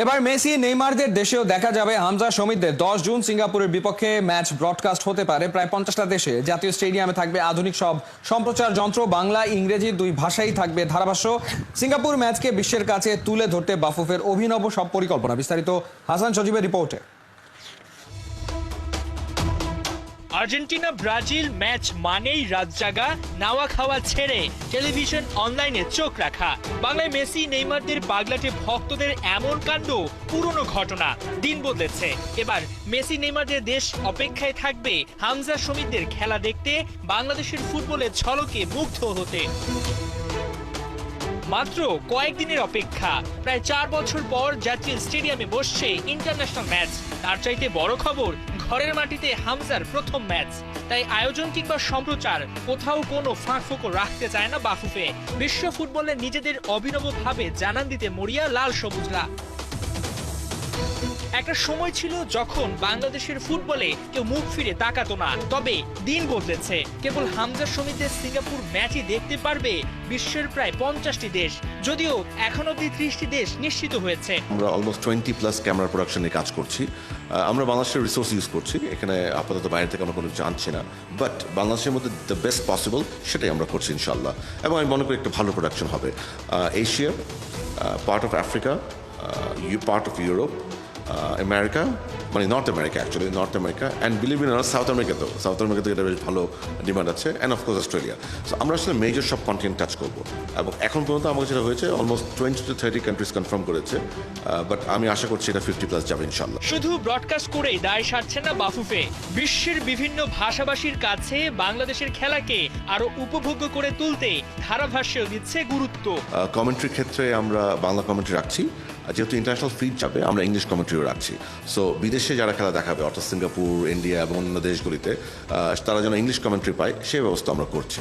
এবার মেসি নেইমারদের দেশেও দেখা যাবে হামজা শমীদদের 10 জুন সিঙ্গাপুরের বিপক্ষে ম্যাচ ব্রডকাস্ট হতে পারে প্রায় 50টা দেশে। জাতীয় স্টেডিয়ামে থাকবে আধুনিক সব সম্প্রচার যন্ত্র, বাংলা ইংরেজি দুই ভাষাই থাকবে ধারাভাষ্য। সিঙ্গাপুর ম্যাচকে বিশ্বের কাছে তুলে ধরতে বাফুফের অভিনব সব পরিকল্পনা। বিস্তারিত হাসান সজীবের রিপোর্টে। আর্জেন্টিনা ব্রাজিল ম্যাচ মানেই রাত জাগা, নাওয়া খাওয়া ছেড়ে টেলিভিশন অনলাইনে চোখ রাখা। বাংলায় মেসি নেইমারদের পাগলাটে ভক্তদের এমন কাণ্ড পুরনো ঘটনা, দিন বদলেছে। এবার মেসি নেইমারদের দেশ অপেক্ষায় থাকবে হামজা শমীদদের খেলা দেখতে, বাংলাদেশের ফুটবলের ঝলকে মুগ্ধ হতে। মাত্র কয়েকদিনের অপেক্ষা, প্রায় 4 বছর পর জাতীয় স্টেডিয়ামে বসছে ইন্টারন্যাশনাল ম্যাচ। তার চাইতে বড় খবর, ঘরের মাটিতে হামজার প্রথম ম্যাচ। তাই আয়োজন কিংবা সম্প্রচার কোথাও কোনো ফাঁকফোকর রাখতে চায় না বাফুফে। বিশ্ব ফুটবলে নিজেদের অভিনবভাবে জানান দিতে মরিয়া লাল সবুজরা। একটা সময় ছিল যখন বাংলাদেশের ফুটবলে কেউ মুখ ফিরে তাকাতো না, তবে দিন বদলেছে। কেবল হামজা শমীদদের সিঙ্গাপুর ম্যাচই দেখতে পারবে বিশ্বের প্রায় 50টি দেশ, যদিও এখন অব্দি 30টি দেশ নিশ্চিত হয়েছে। আমরা অলমোস্ট 20+ ক্যামেরা প্রোডাকশনে কাজ করছি। আমরা বাংলাদেশের রিসোর্স ইউজ করছি, এখানে আপাতত বাইরে থেকে আমরা কোনো কিছু আনছি না, বাট বাংলাদেশের মধ্যে দ্য বেস্ট পসিবল সেটাই আমরা করছি ইনশাল্লাহ। এবং আমি মনে করি একটা ভালো প্রোডাকশন হবে। Asia, part of Africa, part of Europe, America, মানে north America, actually north America, and believe in south আমেরিকাতেও এটা বেশ ভালো ডিমান্ড আছে, অ্যান্ড অফকোর্স অস্ট্রেলিয়া। সো আমরা আসলে মেজর সব কন্টেন্ট টাচ করবো। এবং এখন পর্যন্ত আমাকে যেটা হয়েছে অলমোস্ট 20 to 30 কান্ট্রিজ কনফার্ম করেছে, বাট আমি আশা করছি এটা 50+ যাবে ইনশাল্লাহ। শুধু ব্রডকাস্ট করেই দায় সারছে না বাফুফে, বিশ্বের বিভিন্ন ভাষাভাষীর কাছে বাংলাদেশের খেলাকে আরো উপভোগ্য করে তুলতে ধারাভাষ্যেও দিচ্ছে গুরুত্ব। কমেন্ট্রির ক্ষেত্রে আমরা বাংলা কমেন্ট্রি রাখছি, যেহেতু ইন্টারন্যাশনাল ফিড যাবে আমরা ইংলিশ কমেন্ট্রিও রাখছি। সো বিদেশে যারা খেলা দেখাবে, অর্থাৎ সিঙ্গাপুর, ইন্ডিয়া এবং অন্য দেশগুলিতে, তারা যেন ইংলিশ কমেন্ট্রি পায় সেই ব্যবস্থা আমরা করছি।